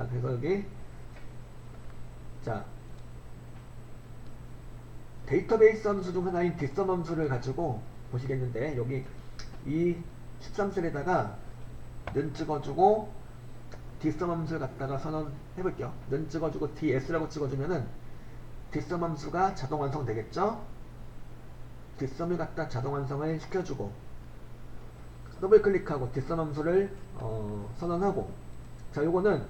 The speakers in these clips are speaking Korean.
그래서 여기 자 데이터베이스 함수 중 하나인 뒷섬 함수를 가지고 보시겠는데, 여기 이 13셀에다가 는 찍어주고 뒷섬 함수를 갖다가 선언해 볼게요. 는 찍어주고 ds라고 찍어주면은 뒷섬 함수가 자동 완성되겠죠. 뒷섬을 갖다 자동 완성을 시켜주고 더블 클릭하고 뒷섬 함수를 선언하고, 자 요거는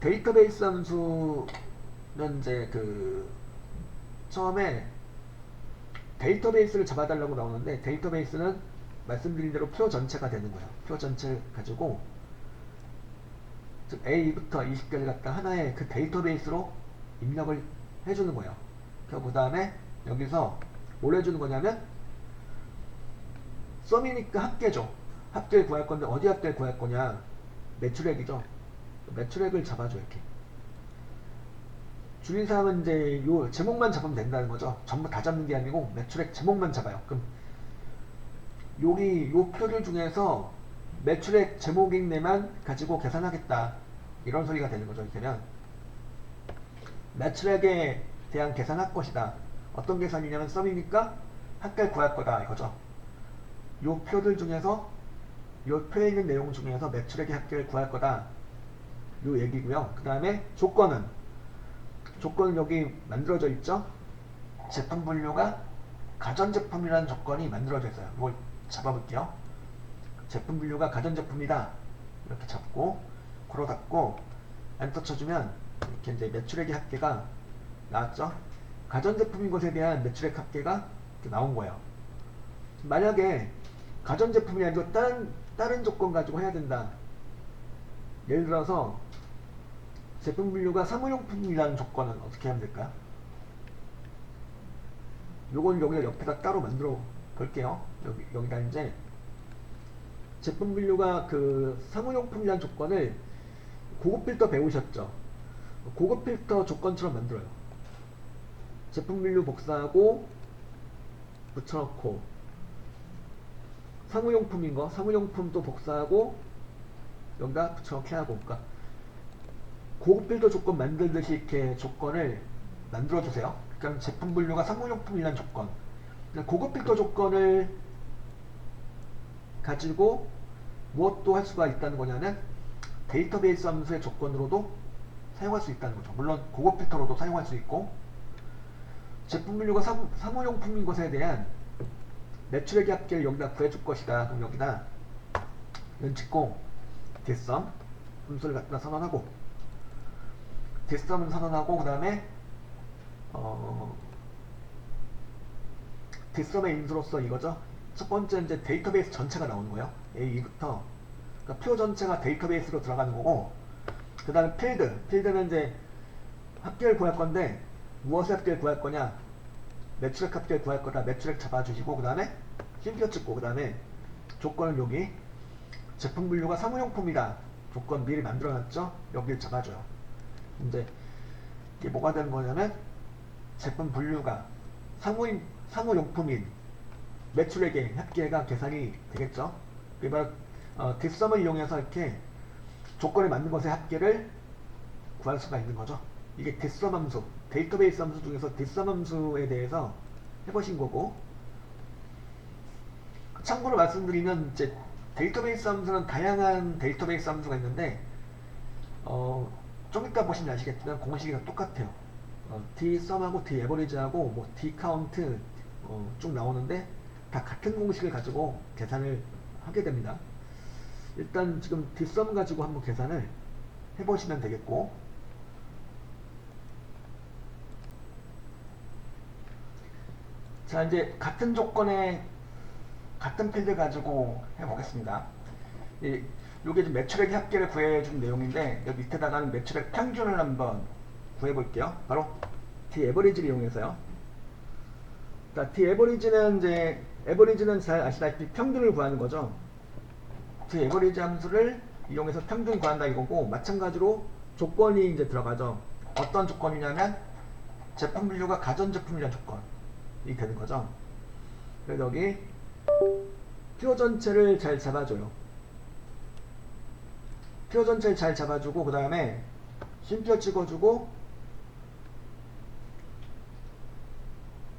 데이터베이스 함수는 이제 처음에 데이터베이스를 잡아달라고 나오는데, 데이터베이스는 말씀드린 대로 표 전체가 되는 거예요. 표 전체를 가지고 즉 A부터 20개를 갖다 하나의 그 데이터베이스로 입력을 해주는 거예요. 그 다음에 여기서 뭘 해주는 거냐면, 썸이니까 합계죠. 합계를 구할 건데 어디 합계를 구할 거냐, 매출액이죠. 매출액을 잡아줘. 이렇게 주의사항은 이제 요 제목만 잡으면 된다는 거죠. 전부 다 잡는 게 아니고 매출액 제목만 잡아요. 그럼 여기 요 표를 중에서 매출액 제목인내만 가지고 계산하겠다, 이런 소리가 되는 거죠. 이렇게는 매출액에 대한 계산할 것이다. 어떤 계산이냐면 썸이니까 합계를 구할 거다, 이거죠. 요 표들 중에서 요 표에 있는 내용 중에서 매출액의 합계를 구할 거다, 요 얘기고요. 그 다음에 조건은 여기 만들어져 있죠. 제품 분류가 가전제품이라는 조건이 만들어져 있어요. 이걸 잡아볼게요. 제품 분류가 가전제품이다, 이렇게 잡고 괄호 닫고 엔터 쳐주면 이렇게 이제 매출액의 합계가 나왔죠. 가전제품인 것에 대한 매출액 합계가 이렇게 나온 거예요. 만약에 가전제품이 아니고 다른 조건 가지고 해야 된다. 예를 들어서 제품 분류가 사무용품이라는 조건은 어떻게 하면 될까요? 요건 여기다 옆에다 따로 만들어 볼게요. 여기다 이제 제품 분류가 사무용품이라는 조건을 고급 필터 배우셨죠? 고급 필터 조건처럼 만들어요. 제품 분류 복사하고 붙여넣고, 사무용품인 거 사무용품도 복사하고 여기다 붙여넣기 하고, 그러니까 고급 필터 조건 만들듯이 이렇게 조건을 만들어주세요. 그러니까 제품 분류가 사무용품이라는 조건, 고급 필터 조건을 가지고 무엇도 할 수가 있다는 거냐면 데이터베이스 함수의 조건으로도 사용할 수 있다는 거죠. 물론 고급 필터로도 사용할 수 있고, 제품 분류가 사무용품인 것에 대한 매출액의 합계를 여기다 구해줄 것이다. 그럼 여기다 는 찍고 뒷섬 함수를 갖다 선언하고, 뒷섬은 선언하고, 그 다음에 뒷섬의 인수로서 이거죠. 첫 번째 이제 데이터베이스 전체가 나오는 거예요. A부터, 그러니까 표 전체가 데이터베이스로 들어가는 거고, 그 다음에 필드는 이제 합계를 구할 건데 무엇의 합계를 구할 거냐, 매출액 합계를 구할 거다. 매출액 잡아주시고 그 다음에 쉼표 찍고, 그 다음에 조건을 여기 제품 분류가 사무용품이다 조건 미리 만들어놨죠. 여기를 잡아줘요. 이제 이게 뭐가 되는 거냐면 제품 분류가 사무용품인 매출액의 합계가 계산이 되겠죠. 그리고 뒷섬을 이용해서 이렇게 조건에 맞는 것의 합계를 구할 수가 있는 거죠. 이게 뒷섬 함수, 데이터베이스 함수 중에서 뒷섬 함수에 대해서 해보신 거고, 참고로 말씀드리면 이제 데이터베이스 함수는 다양한 데이터베이스 함수가 있는데 좀 이따 보시면 아시겠지만 공식이 똑같아요. dsum하고 daverage하고 뭐 dcount 쭉 나오는데 다 같은 공식을 가지고 계산을 하게 됩니다. 일단 지금 dsum 가지고 한번 계산을 해보시면 되겠고, 자 이제 같은 조건에 같은 필드 가지고 해보겠습니다. 요게 매출액의 합계를 구해준 내용인데 여기 밑에다가는 매출액 평균을 한번 구해볼게요. 바로 daverage를 이용해서요. 자, daverage는 이제 average는 잘 아시다시피 평균을 구하는 거죠. average 함수를 이용해서 평균 구한다 이거고, 마찬가지로 조건이 이제 들어가죠. 어떤 조건이냐면 제품 분류가 가전제품이라는 조건이 되는 거죠. 그래서 여기 표 전체를 잘 잡아줘요. 표 전체를 잘 잡아주고, 그 다음에 쉼표 찍어주고,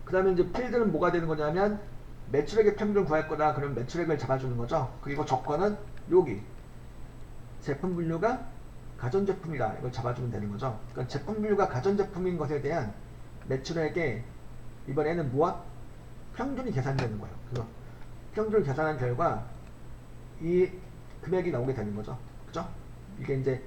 그 다음에 이제 필드는 뭐가 되는 거냐면 매출액의 평균을 구할 거다. 그러면 매출액을 잡아주는 거죠. 그리고 조건은 여기 제품 분류가 가전제품이다. 이걸 잡아주면 되는 거죠. 그러니까 제품 분류가 가전제품인 것에 대한 매출액의 이번에는 무엇? 평균이 계산되는 거예요. 그래서 평균을 계산한 결과 이 금액이 나오게 되는 거죠. 그죠? 이게 이제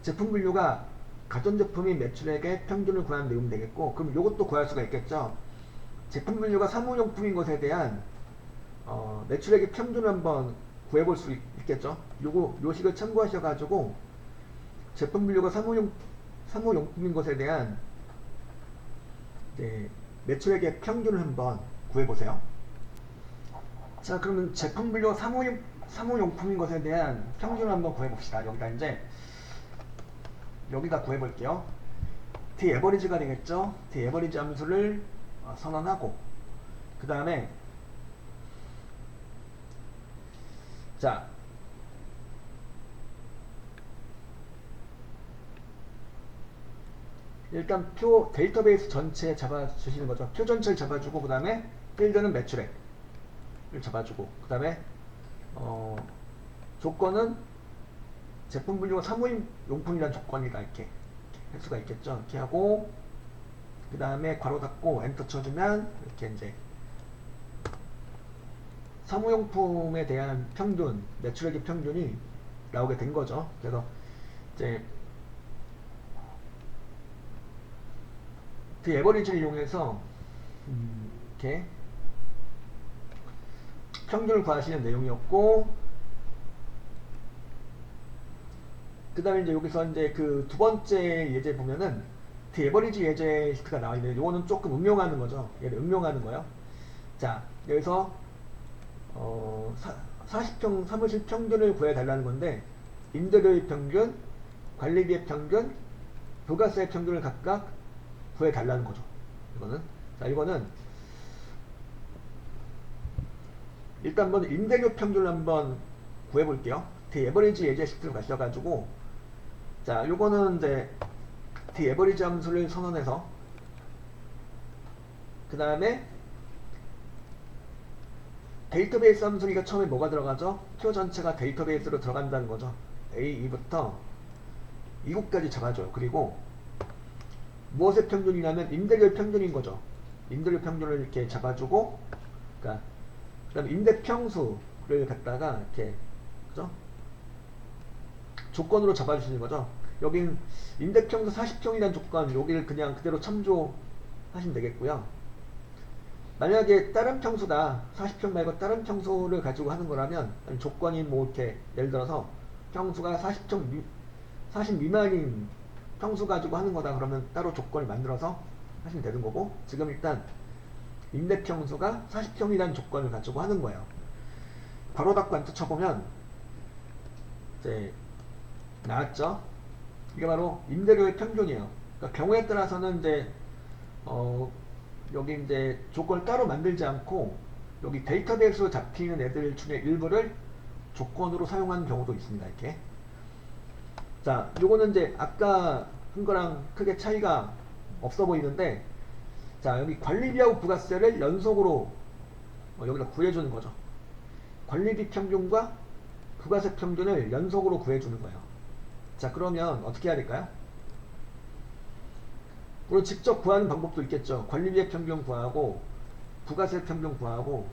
제품 분류가 가전제품이 매출액의 평균을 구하는 내용이 되겠고, 그럼 이것도 구할 수가 있겠죠. 제품 분류가 사무용품인 것에 대한 매출액의 평균을 한번 구해볼 수 있겠죠. 요 식을 참고하셔가지고 제품 분류가 사무용품인 것에 대한 매출액의 평균을 한번 구해보세요. 자, 그러면 제품 분류가 사무용품인 것에 대한 평균을 한번 구해봅시다. 여기다 구해볼게요. D 에버리지가 되겠죠. D 에버리지 함수를 선언하고, 그 다음에 자, 일단 데이터베이스 전체 잡아주시는 거죠. 표 전체를 잡아주고, 그 다음에 필드는 매출액을 잡아주고, 그 다음에 조건은 제품 분류가 사무용품이라는 조건이다. 이렇게 할 수가 있겠죠. 이렇게 하고, 그 다음에 괄호 닫고 엔터 쳐주면 이렇게 이제 사무용품에 대한 평균, 매출액의 평균이 나오게 된 거죠. 그래서 이제 그 에버리지를 이용해서 이렇게 평균을 구하시는 내용이었고, 그 다음에 이제 여기서 이제 그 두 번째 예제 보면은 그 에버리지 예제 시트가 나와 있는데, 요거는 조금 응용하는 거죠. 얘를 응용하는 거예요. 자, 여기서 40평 사무실 평균을 구해달라는 건데, 임대료의 평균, 관리비의 평균, 부가세의 평균을 각각 구해달라는 거죠. 이거는 일단 먼저 임대료 평균을 한번 구해볼게요. 그 에버리지 예제 시트로 가셔가지고, 자, 요거는 이제 그 에버리지 함수를 선언해서, 그 다음에 데이터베이스 함수니까 처음에 뭐가 들어가죠? 표 전체가 데이터베이스로 들어간다는 거죠. A2부터 2국까지 잡아줘요. 그리고 무엇의 평균이냐면 임대료의 평균인 거죠. 임대료 평균을 이렇게 잡아주고, 그러니까 그 다음에 임대평수를 갖다가 이렇게, 그죠? 조건으로 잡아주시는 거죠. 여긴 임대평수 40평이라는 조건, 여기를 그냥 그대로 참조하시면 되겠고요. 만약에 다른 평수다, 40평 말고 다른 평수를 가지고 하는 거라면, 조건이 뭐 이렇게 예를 들어서 평수가 40 미만인 평수 가지고 하는 거다 그러면 따로 조건을 만들어서 하시면 되는 거고, 지금 일단 임대평수가 40평이라는 조건을 가지고 하는 거예요. 괄호 닫고 엔터 쳐보면 이제 나왔죠. 이게 바로 임대료의 평균이에요. 그러니까 경우에 따라서는 이제 여기 이제 조건을 따로 만들지 않고 여기 데이터베이스로 잡히는 애들 중에 일부를 조건으로 사용하는 경우도 있습니다. 이렇게. 자, 요거는 이제 아까 한 거랑 크게 차이가 없어 보이는데, 자, 여기 관리비하고 부가세를 연속으로 여기다 구해주는 거죠. 관리비 평균과 부가세 평균을 연속으로 구해주는 거예요. 자, 그러면 어떻게 해야 될까요? 물론 직접 구하는 방법도 있겠죠. 관리비의 평균 구하고 부가세 평균 구하고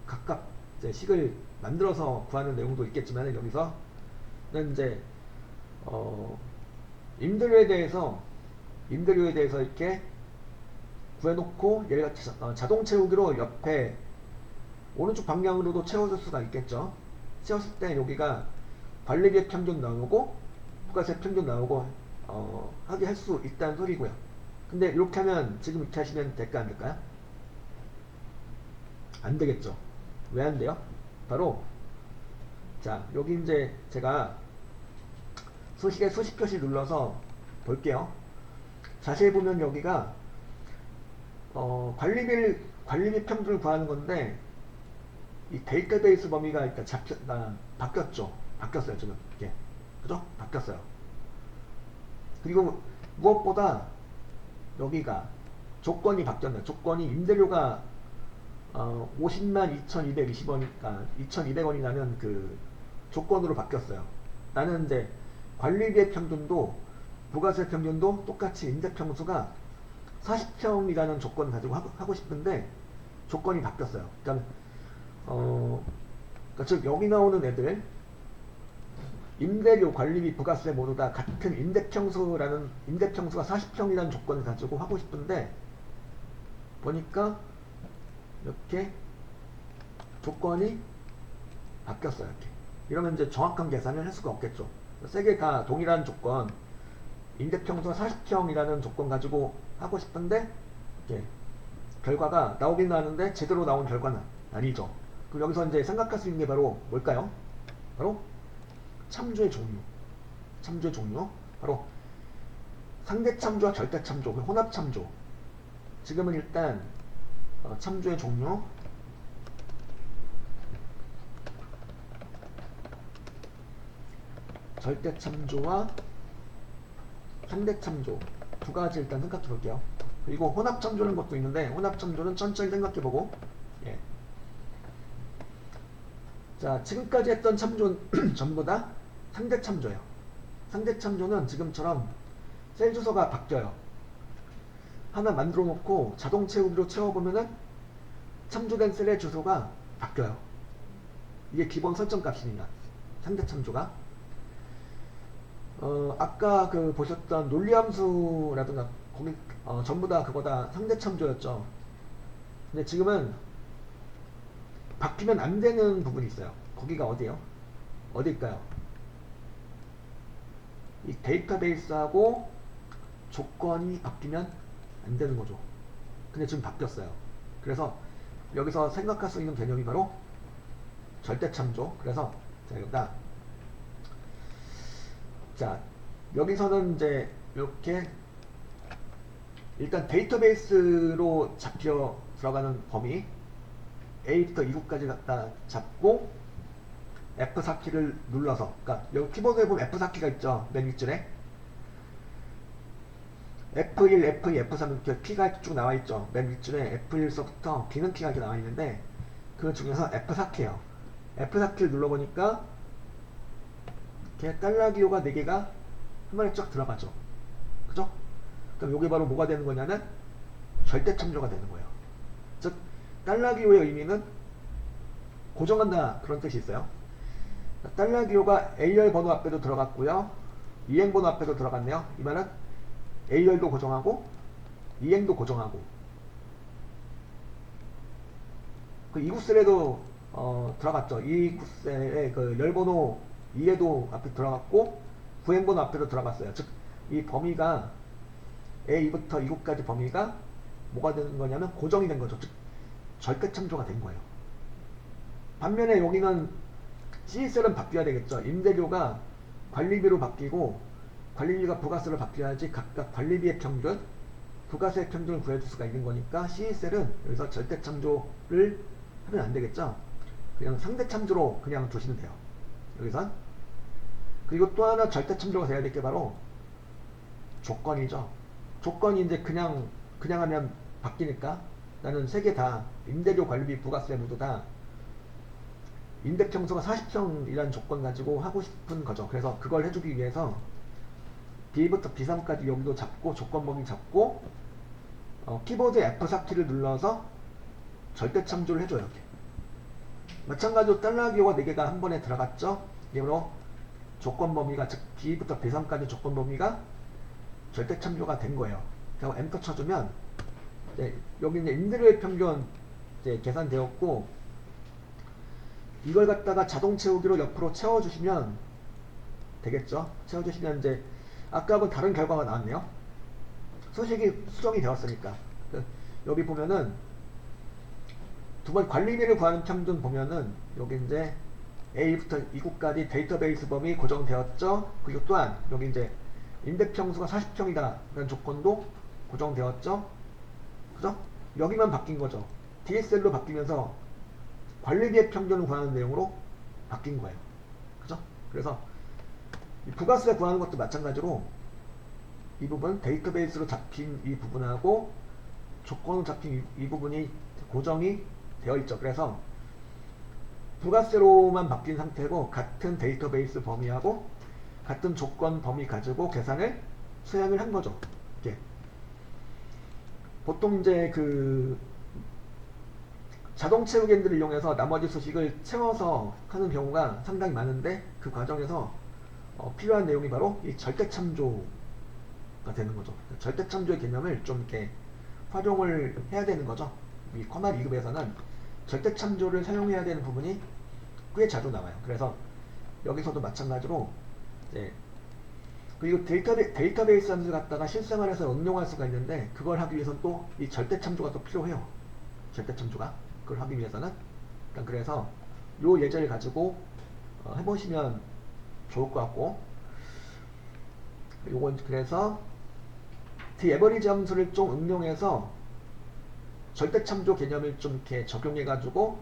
각각 이제 식을 만들어서 구하는 내용도 있겠지만, 여기서는 이제 임대료에 대해서 이렇게 구해놓고 얘가 자동 채우기로 옆에 오른쪽 방향으로도 채워줄 수가 있겠죠. 채웠을 때 여기가 관리비의 평균 나오고 부가세 평균 나오고 하게 할 수 있다는 소리고요. 근데 이렇게 하면 지금 이렇게 하시면 될까 안 될까요? 안 되겠죠. 왜 안 돼요? 바로 자, 여기 이제 제가 수식에 수식 표시 눌러서 볼게요. 자세히 보면 여기가 관리비 평균을 구하는 건데, 이 데이터베이스 범위가 일단 바뀌었죠. 바뀌었어요, 지금. 이게. 그죠? 바뀌었어요. 그리고 무엇보다 여기가 조건이 바뀌었네. 조건이 임대료가 50만 2,220원이니까 2,200원이라는 그 조건으로 바뀌었어요. 나는 이제 관리비의 평균도 부가세 평균도 똑같이 임대평수가 40평이라는 조건을 가지고 하고 싶은데 조건이 바뀌었어요. 그러니까 그러니까 즉 여기 나오는 애들 임대료, 관리비, 부가세 모두 다 같은 임대평수가 40평이라는 조건을 가지고 하고 싶은데 보니까 이렇게 조건이 바뀌었어요. 이렇게. 이러면 이제 정확한 계산을 할 수가 없겠죠. 세 개 다 동일한 조건, 임대평수가 40평이라는 조건 가지고 하고 싶은데 이렇게 결과가 나오긴 나왔는데 제대로 나온 결과는 아니죠. 그럼 여기서 이제 생각할 수 있는 게 바로 뭘까요? 바로 참조의 종류. 참조의 종류. 바로 상대 참조와 절대 참조, 혼합 참조. 지금은 일단 참조의 종류, 절대 참조와 상대 참조 두 가지 일단 생각해 볼게요. 그리고 혼합 참조라는 것도 있는데 혼합 참조는 천천히 생각해 보고 예. 자, 지금까지 했던 참조는 전부 다 상대 참조예요. 상대 참조는 지금처럼 셀 주소가 바뀌어요. 하나 만들어 놓고 자동 채우기로 채워보면은 참조된 셀의 주소가 바뀌어요. 이게 기본 설정 값입니다. 상대 참조가. 아까 그 보셨던 논리함수라든가 거기 전부 다 그거 다 상대 참조였죠. 근데 지금은 바뀌면 안 되는 부분이 있어요. 거기가 어디예요? 어디일까요? 이 데이터베이스하고 조건이 바뀌면 안 되는 거죠. 근데 지금 바뀌었어요. 그래서 여기서 생각할 수 있는 개념이 바로 절대 참조. 그래서 여기다 자, 여기서는 이제 이렇게 일단 데이터베이스로 잡혀 들어가는 범위 A부터 2구까지 갖다 잡고 F4키를 눌러서, 그러니까 여기 키보드에 보면 F4키가 있죠. 맨 윗줄에 F1, F2, F3 이렇게 키가 쭉 나와 있죠. 맨 윗줄에 F1서부터 비는 키가 이렇게 나와 있는데 그 중에서 F4키예요. F4키를 눌러보니까 이렇게 달러 기호가 4개가 한 번에 쫙 들어가죠. 그죠? 그럼 이게 바로 뭐가 되는 거냐면 절대 참조가 되는 거예요. 즉 달러 기호의 의미는 고정한다 그런 뜻이 있어요. 달러 기호가 A열 번호 앞에도 들어갔고요. 이행 번호 앞에도 들어갔네요. 이 말은 A열도 고정하고 이행도 고정하고 그 이구셀에도 들어갔죠. 이구셀의 그 열번호 2에도 앞에 들어갔고 구행번호 앞에도 들어갔어요. 즉 이 범위가 A2부터 2구까지 범위가 뭐가 되는 거냐면 고정이 된 거죠. 즉 절대 참조가 된 거예요. 반면에 여기는 C셀은 바뀌어야 되겠죠. 임대료가 관리비로 바뀌고 관리비가 부가세로 바뀌어야지 각각 관리비의 평균, 부가세의 평균을 구해줄 수가 있는 거니까 C셀은 여기서 절대 참조를 하면 안 되겠죠. 그냥 상대 참조로 그냥 두시면 돼요. 여기선. 그리고 또 하나 절대 참조가 돼야 될 게 바로 조건이죠. 조건이 이제 그냥 하면 바뀌니까 나는 세 개 다 임대료, 관리비, 부가세 모두 다 임대평수가 40평이라는 조건 가지고 하고 싶은 거죠. 그래서 그걸 해주기 위해서 B부터 B3까지 여기도 잡고 조건 범위 잡고 키보드 F4키를 눌러서 절대 참조를 해줘요. 이렇게. 마찬가지로 달러 기호가 4개가 한 번에 들어갔죠. 이게 바로 조건 범위가 즉 B부터 B3까지 조건 범위가 절대 참조가 된 거예요. 그리고 엔터 쳐주면 이제 여기 이제 임대료의 평균 이제 계산되었고 이걸 갖다가 자동 채우기로 옆으로 채워주시면 되겠죠. 채워주시면 이제 아까하고는 다른 결과가 나왔네요. 수식이 수정이 되었으니까. 여기 보면은 두 번 관리비를 구하는 평균 보면은 여기 이제 A부터 2구까지 데이터베이스 범위 고정되었죠. 그리고 또한 여기 이제 임대평수가 40평이다 라는 조건도 고정되었죠. 그죠? 여기만 바뀐 거죠. DSL로 바뀌면서 관리비의 평균을 구하는 내용으로 바뀐 거예요. 그죠? 그래서 이 부가세 구하는 것도 마찬가지로 이 부분 데이터베이스로 잡힌 이 부분하고 조건으로 잡힌 이 부분이 고정이 되어 있죠. 그래서 부가세로만 바뀐 상태고 같은 데이터베이스 범위하고 같은 조건 범위 가지고 계산을 수행을 한 거죠. 이렇게. 보통 이제 그 자동 채우기들을 이용해서 나머지 수식을 채워서 하는 경우가 상당히 많은데 그 과정에서 필요한 내용이 바로 이 절대참조가 되는 거죠. 절대참조의 개념을 좀 이렇게 활용을 해야 되는 거죠. 이 쿼마 2급에서는 절대참조를 사용해야 되는 부분이 꽤 자주 나와요. 그래서 여기서도 마찬가지로 이제 그리고 데이터베이스 함수 갖다가 실생활에서 응용할 수가 있는데 그걸 하기 위해서는 또 이 절대참조가 또 필요해요. 절대참조가 그걸 하기 위해서는 일단 그래서 요 예제를 가지고 해보시면 좋을 것 같고 요건 그래서 에버리지 함수를 좀 응용해서 절대참조 개념을 좀 이렇게 적용해 가지고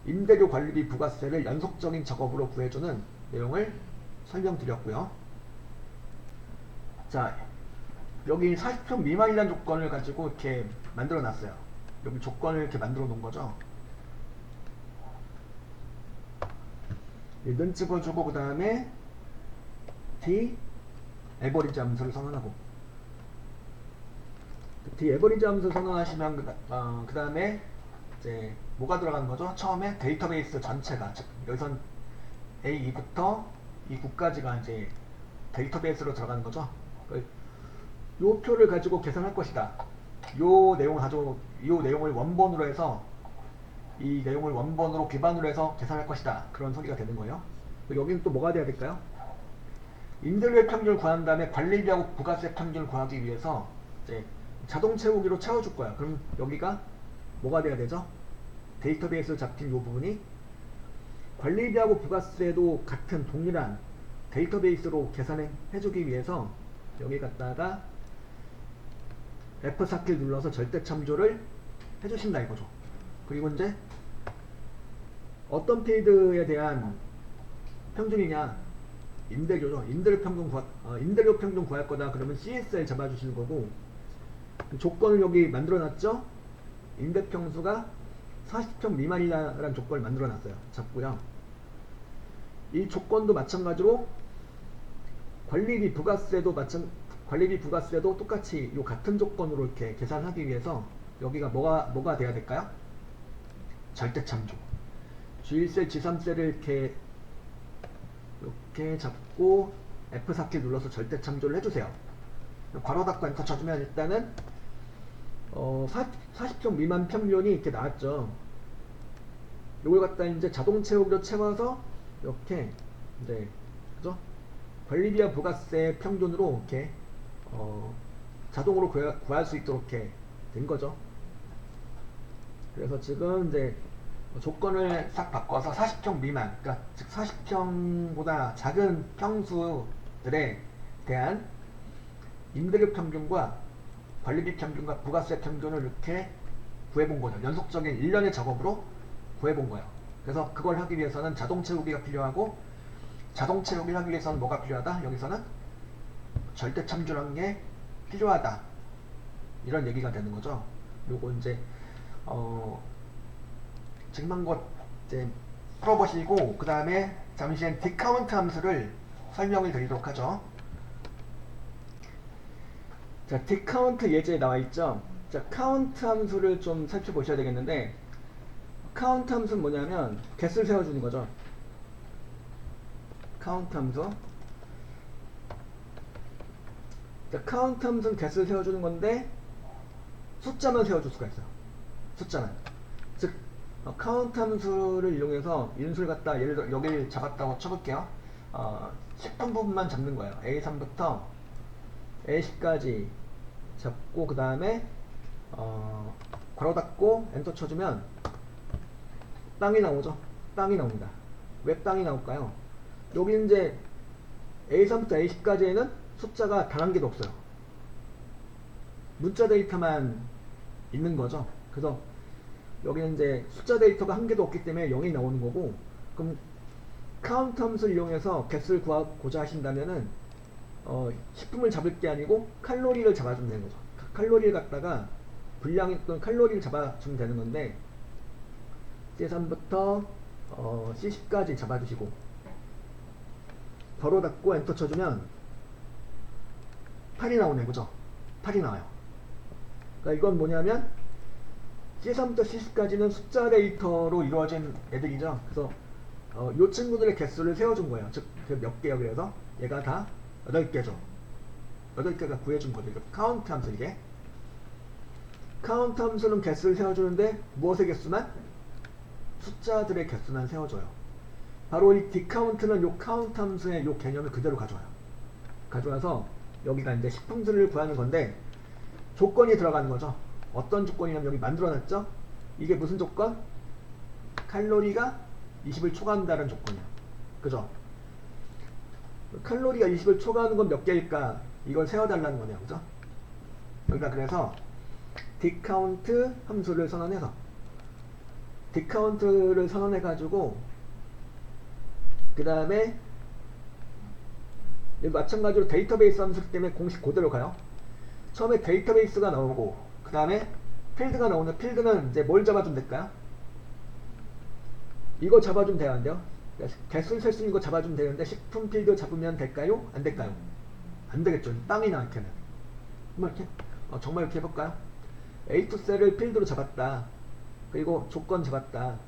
임대료 관리비 부가세를 연속적인 작업으로 구해주는 내용을 설명드렸고요. 자, 여기 40평 미만이라는 조건을 가지고 이렇게 만들어 놨어요. 여기 조건을 이렇게 만들어 놓은 거죠. 는 찍어주고 그 다음에 D 에버리지 함수를 선언하고 D 에버리지 함수 선언하시면 그 다음에 이제 뭐가 들어가는 거죠? 처음에 데이터베이스 전체가 즉 여기선 A2부터 이 9까지가 이제 데이터베이스로 들어가는 거죠. 요 표를 가지고 계산할 것이다. 요 내용을 가지고 요 내용을 원본으로 해서 이 내용을 원본으로 기반으로 해서 계산할 것이다. 그런 소리가 되는 거예요. 여기는 또 뭐가 돼야 될까요? 임대료의 평균을 구한 다음에 관리비하고 부가세 평균을 구하기 위해서 이제 자동 채우기로 채워줄 거야. 그럼 여기가 뭐가 돼야 되죠? 데이터베이스로 잡힌 이 부분이 관리비하고 부가세도 같은 동일한 데이터베이스로 계산해 주기 위해서 여기 갖다가 F4키를 눌러서 절대 참조를 해주신다 이거죠. 그리고 이제 어떤 필드에 대한 평균이냐? 임대료죠. 임대료 평균 구할 거다. 그러면 CSL 잡아주시는 거고 조건을 여기 만들어놨죠. 임대평수가 40평 미만이라는 조건을 만들어놨어요. 잡고요. 이 조건도 마찬가지로 관리비 부가세도 똑같이 요 같은 조건으로 이렇게 계산하기 위해서 여기가 뭐가 돼야 될까요? 절대참조. G1세, G3세를 이렇게 잡고 F4키 눌러서 절대참조를 해주세요. 괄호 닫고 엔터 쳐주면 일단은 40평 미만 평균이 이렇게 나왔죠. 요걸 갖다 이제 자동 채우기로 채워서 이렇게 이제 그죠? 관리비와 부가세 평균으로 이렇게 자동으로 구할 수 있도록 이렇게 된 거죠. 그래서 지금 이제 조건을 싹 바꿔서 40평 미만, 그러니까 즉 40평보다 작은 평수들에 대한 임대료 평균과 관리비 평균과 부가세 평균을 이렇게 구해본 거죠. 연속적인 일련의 작업으로 구해본 거예요. 그래서 그걸 하기 위해서는 자동 채우기가 필요하고 자동 채우기를 하기 위해서는 뭐가 필요하다? 여기서는 절대 참조라는 게 필요하다. 이런 얘기가 되는 거죠. 요거 이제 지금 한 것 이제 풀어보시고 그 다음에 잠시 디카운트 함수를 설명을 드리도록 하죠. 자, 디카운트 예제에 나와 있죠. 자, 카운트 함수를 좀 살펴보셔야 되겠는데 카운트 함수는 뭐냐면 개수를 세워주는 거죠. 카운트 함수. 자, 카운트 함수는 개수를 세워주는 건데 숫자만 세워줄 수가 있어요. 숫자만. 즉 카운트 함수를 이용해서 인수를 갖다 예를 들어 여기를 잡았다고 쳐볼게요. 10번 부분만 잡는 거예요. A3부터 A10까지 잡고 그 다음에 괄호 닫고 엔터 쳐주면 땅이 나오죠. 땅이 나옵니다. 왜 땅이 나올까요? 여기 이제 A3부터 A10까지에는 숫자가 단 한 개도 없어요. 문자 데이터만 있는 거죠. 그래서 여기는 이제 숫자 데이터가 한 개도 없기 때문에 0이 나오는 거고, 그럼 디카운트 함수를 이용해서 개수를 구하고자 하신다면은 식품을 잡을 게 아니고 칼로리를 잡아주면 되는 거죠. 칼로리를 갖다가 분량 또는 칼로리를 잡아주면 되는 건데 C3부터 C10까지 잡아주시고 괄호 닫고 엔터 쳐주면 8이 나오네, 그죠? 8이 나와요. 그러니까 이건 뭐냐면 C3부터 C10까지는 숫자 데이터로 이루어진 애들이죠. 그래서 이 친구들의 개수를 세워준 거예요. 즉 몇 개요? 그래서 얘가 다 8개죠. 8개가 구해준 거죠. 카운트 함수. 이게 카운트 함수는 개수를 세워주는데 무엇의 개수만? 숫자들의 개수만 세워줘요. 바로 이 디카운트는 요 카운트 함수의 요 개념을 그대로 가져와요. 가져와서 여기가 이제 식품들을 구하는 건데 조건이 들어가는 거죠. 어떤 조건이냐면 여기 만들어놨죠. 이게 무슨 조건? 칼로리가 20을 초과한다는 조건이야. 그죠? 칼로리가 20을 초과하는 건 몇 개일까? 이걸 세워달라는 거네요. 그죠? 여기가 그래서 디카운트 함수를 선언해서 디카운트를 선언해가지고 그 다음에 마찬가지로 데이터베이스 함수 때문에 공식 그대로 가요. 처음에 데이터베이스가 나오고 그 다음에 필드가 나오는 필드는 이제 뭘 잡아주면 될까요? 이거 잡아주면 돼요, 안 돼요? 개수를 셀 수 있는 거 잡아주면 되는데 식품 필드 잡으면 될까요? 안 될까요? 안 되겠죠. 빵이나 이렇게는. 한번 이렇게 정말 이렇게 해볼까요? A2 셀을 필드로 잡았다. 그리고 조건 잡았다.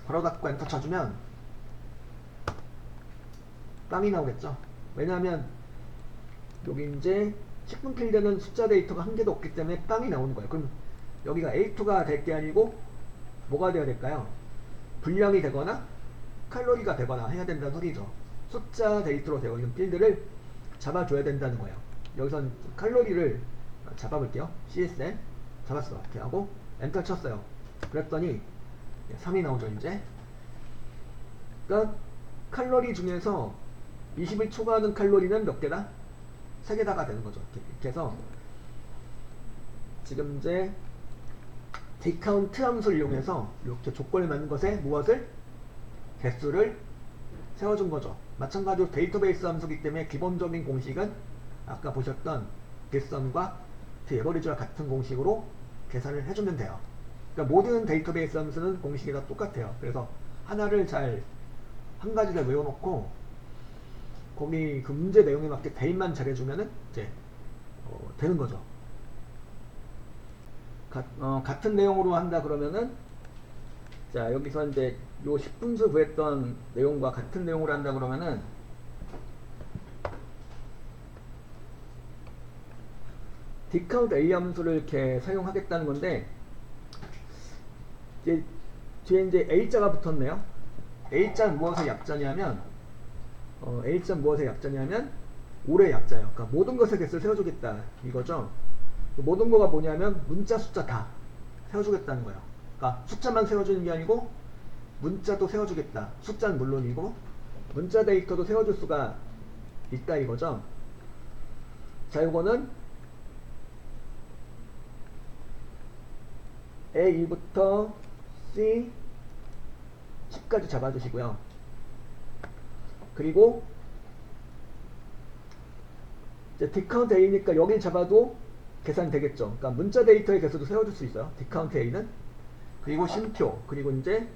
바로 닫고 엔터 쳐주면 빵이 나오겠죠. 왜냐하면 여기 이제 식품 필드는 숫자 데이터가 한 개도 없기 때문에 빵이 나오는 거예요. 그럼 여기가 A2가 될 게 아니고 뭐가 되어야 될까요? 분량이 되거나 칼로리가 되거나 해야 된다는 소리죠. 숫자 데이터로 되어 있는 필드를 잡아줘야 된다는 거예요. 여기선 칼로리를 잡아볼게요. CSN 잡았어. 이렇게 하고 엔터 쳤어요. 그랬더니 3이 나오죠. 이제 그러니까 칼로리 중에서 20을 초과하는 칼로리는 몇 개다? 3개다가 되는 거죠. 이렇게 해서 지금 이제 디카운트 함수를 이용해서 이렇게 조건을 맞는 것에 무엇을? 개수를 세워준 거죠. 마찬가지로 데이터베이스 함수이기 때문에 기본적인 공식은 아까 보셨던 뒷선과 에버리지와 같은 공식으로 계산을 해주면 돼요. 그러니까 모든 데이터베이스 함수는 공식이 다 똑같아요. 그래서 하나를 한 가지를 외워놓고 거기 그 문제 내용에 맞게 대입만 잘해주면은 이제 되는 거죠. 같은 내용으로 한다 그러면은 자 여기서 이제 요 10분수 구했던 내용과 같은 내용으로 한다 그러면은 디카운트 A 함수를 이렇게 사용하겠다는 건데 이제 뒤에 이제 A자가 붙었네요. A자는 무엇의 약자냐면 A자는 무엇의 약자냐면 올의 약자예요. 그러니까 모든 것의 개수를 세워주겠다 이거죠. 모든 거가 뭐냐면 문자 숫자 다 세워주겠다는 거예요. 그러니까 숫자만 세워주는 게 아니고 문자도 세워주겠다. 숫자는 물론이고 문자 데이터도 세워줄 수가 있다 이거죠. 자 이거는 A2부터 C 10까지 잡아주시고요. 그리고 이제 디카운트 A니까 여길 잡아도 계산이 되겠죠. 그러니까 문자 데이터의 개수도 세워줄 수 있어요. 디카운트 A는. 그리고 쉼표. 그리고 이제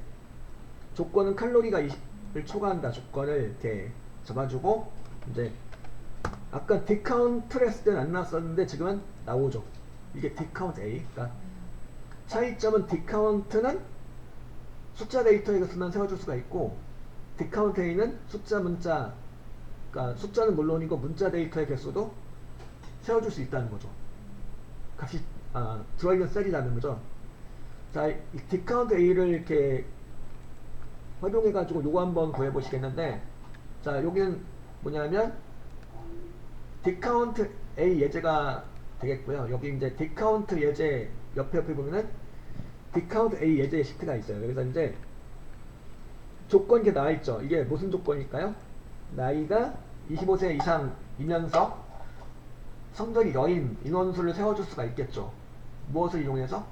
조건은 칼로리가 20을 초과한다. 조건을 이렇게 잡아주고 이제 아까 디카운트를 했을 때는 안 나왔었는데 지금은 나오죠. 이게 디카운트 A. 그러니까 차이점은 디카운트는 숫자 데이터의 개수만 세워줄 수가 있고 디카운트 A는 숫자 문자 그러니까 숫자는 물론이고 문자 데이터의 개수도 세워줄 수 있다는 거죠. 값이 들어있는 셀이라는 거죠. 자, 이 디카운트 A를 이렇게 활용해 가지고 요거 한번 구해보시겠는데 자 여기는 뭐냐면 디카운트 A 예제가 되겠고요. 여기 이제 디카운트 예제 옆에 보면은 디카운트 A 예제 시트가 있어요. 여기서 이제 조건 이렇게 나와있죠. 이게 무슨 조건일까요? 나이가 25세 이상이면서 성적이 여인 인원수를 세워줄 수가 있겠죠. 무엇을 이용해서?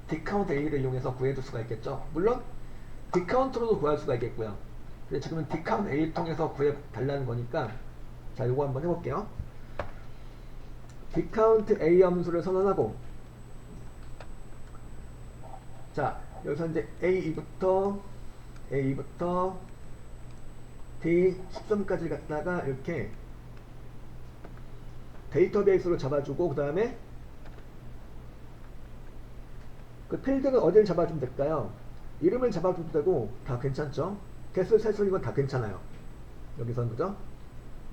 디카운트 A를 이용해서 구해줄 수가 있겠죠. 물론 디카운트로도 구할 수가 있겠고요. 근데 지금은 dcount A 통해서 구해 달라는 거니까 자 요거 한번 해볼게요. dcount A 함수를 선언하고 자 여기서 이제 A2부터 D13까지 갖다가 이렇게 데이터베이스로 잡아주고 그 다음에 그 필드는 어딜 잡아주면 될까요? 이름을 잡아줘도 되고 다 괜찮죠? 개수 세수는 이건 다 괜찮아요. 여기서는 그죠?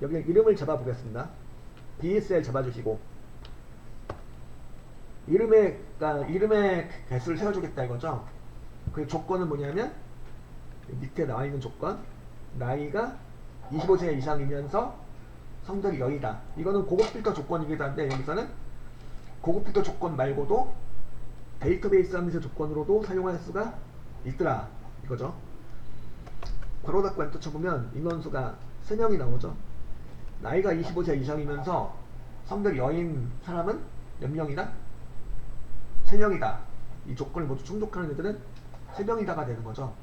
여기 이름을 잡아보겠습니다. DSL 잡아주시고 이름의 개수를 세워주겠다 이거죠. 그 조건은 뭐냐면 밑에 나와 있는 조건 나이가 25세 이상이면서 성적이 0이다. 이거는 고급 필터 조건이기도 한데 여기서는 고급 필터 조건 말고도 데이터베이스 함수 조건으로도 사용할 수가 있더라 이거죠. 괄호 닫고 안 뜯쳐보면 인원수가 3명이 나오죠. 나이가 25세 이상이면서 성적이 0인 사람은 몇 명이다? 3명이다. 이 조건을 모두 충족하는 애들은 3명이다가 되는 거죠.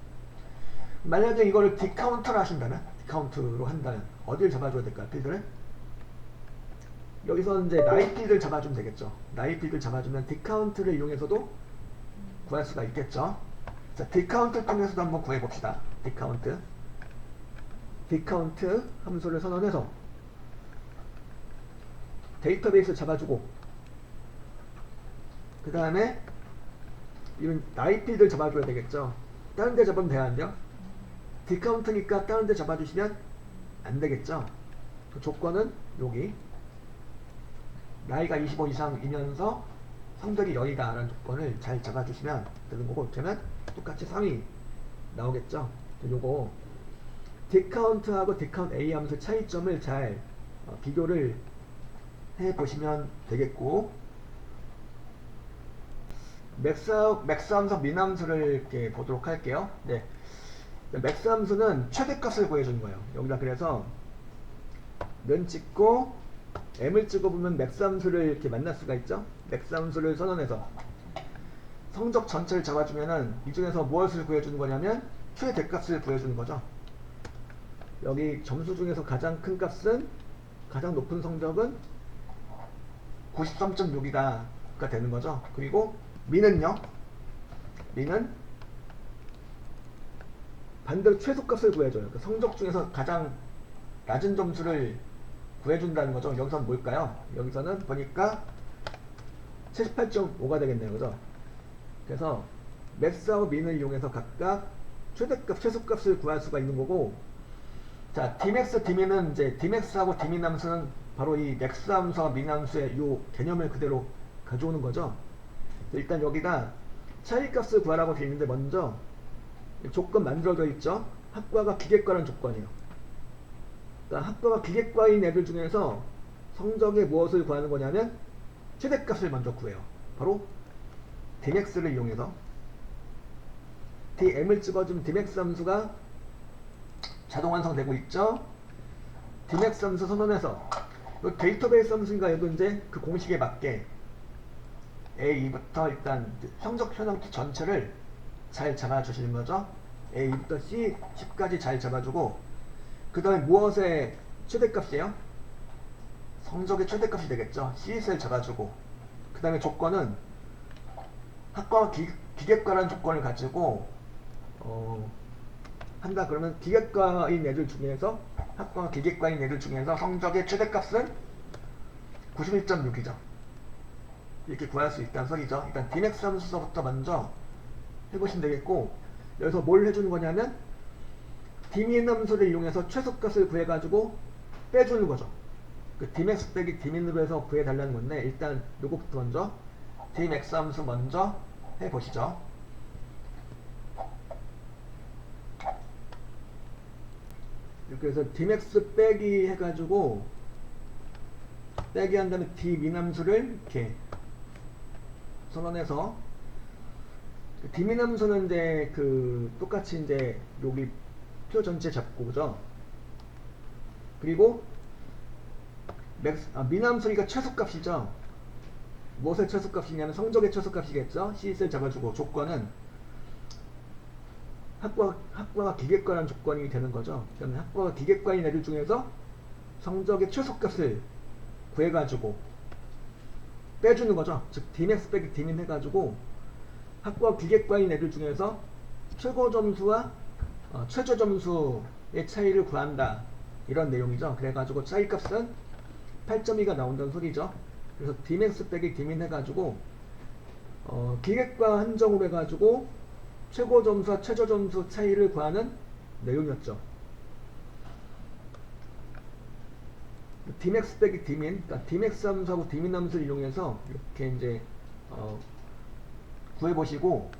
만약에 이거를 디카운트를 하신다면, 디카운트로 한다면 어디를 잡아줘야 될까요? 필드를? 여기서 이제 나이 필드를 잡아주면 되겠죠. 나이 필드를 잡아주면 디카운트를 이용해서도 구할 수가 있겠죠. 자, 디카운트를 통해서도 한번 구해봅시다. 디카운트 함수를 선언해서 데이터베이스 잡아주고 그 다음에 이런 나이 필드를 잡아줘야 되겠죠. 다른 데 잡으면 돼야 안 돼요? 디카운트니까 다른 데 잡아주시면 안 되겠죠. 그 조건은 여기 나이가 25 이상이면서 성적이 0이다 라는 조건을 잘 잡아주시면 되는 거고 그러면 똑같이 상위 나오겠죠. 요거 디카운트하고 디카운트 A 함수 차이점을 잘 비교를 해보시면 되겠고 맥스 함수 민 함수를 이렇게 보도록 할게요. 네. 맥스 함수는 최대값을 구해주는 거예요. 여기다 그래서 면 찍고 m을 찍어보면 맥스 함수를 이렇게 만날 수가 있죠. 맥스 함수를 선언해서 성적 전체를 잡아주면은 이 중에서 무엇을 구해주는 거냐면 최대값을 구해주는 거죠. 여기 점수 중에서 가장 큰 값은 가장 높은 성적은 93.6이다 가 되는 거죠. 그리고 민은요. 민은 반대로 최소값을 구해줘요. 그러니까 성적 중에서 가장 낮은 점수를 구해준다는 거죠. 여기서는 뭘까요? 여기서는 보니까 78.5가 되겠네요. 그죠? 그래서 맥스하고 민을 이용해서 각각 최대값, 최소값을 구할 수가 있는 거고 자, Dmax, Dmin은 이제 Dmax하고 Dmin 함수는 바로 이 맥스 함수와 민 함수의 이 개념을 그대로 가져오는 거죠. 일단 여기다 차이값을 구하라고 되어 있는데 먼저 조건 만들어져 있죠. 학과가 기계과라는 조건이에요. 그러니까 학과가 기계과인 애들 중에서 성적에 무엇을 구하는 거냐면 최대값을 먼저 구해요. 바로 Dmax를 이용해서 Dm을 찍어주면 Dmax 함수가 자동 완성되고 있죠. Dmax 함수 선언해서 데이터베이스 함수인가 해도 이제 그 공식에 맞게 A2부터 일단 성적 현황 전체를 잘 잡아주시는 거죠. A2부터 C10까지 잘 잡아주고 그 다음에 무엇의 최대값이에요? 성적의 최대값이 되겠죠. C셋을 잡아주고 그 다음에 조건은 학과와 기계과라는 조건을 가지고 한다 그러면 기계과인 애들 중에서 학과와 기계과인 애들 중에서 성적의 최대값은 91.6이죠. 이렇게 구할 수 있다는 소리죠. 일단 Dmax 함수서부터 먼저 해보시면 되겠고 여기서 뭘 해주는 거냐면 Dmin 함수를 이용해서 최소값을 구해가지고 빼주는 거죠. 그 Dmax 빼기 Dmin으로 해서 구해달라는 건데 일단 요거부터 먼저 Dmax 함수 먼저 해보시죠. 이렇게 해서 Dmax 빼기 해가지고 빼기 한 다음에 Dmin 함수를 이렇게 선언해서 Dmin 함수는 이제 똑같이 이제 여기 표 전체 잡고 그죠? 그리고 민 함수니까 최소값이죠. 무엇의 최소값이냐면 성적의 최소값이겠죠. C셋을 잡아주고 조건은 학과가 기계과라는 조건이 되는 거죠. 그러면 학과가 기계과인 애들 중에서 성적의 최소값을 구해가지고 빼주는 거죠. 즉 Dmax 빼기 Dmin 해가지고 학과 기계과인 애들 중에서 최고 점수와 최저 점수의 차이를 구한다. 이런 내용이죠. 그래가지고 차이값은 8.2가 나온다는 소리죠. 그래서 Dmax 빼기 Dmin 해가지고 기계과 한정으로 해가지고 최고 점수와 최저 점수 차이를 구하는 내용이었죠. Dmax 빼기 Dmin, 그러니까 Dmax 함수하고 Dmin 함수를 이용해서 이렇게 이제 구해보시고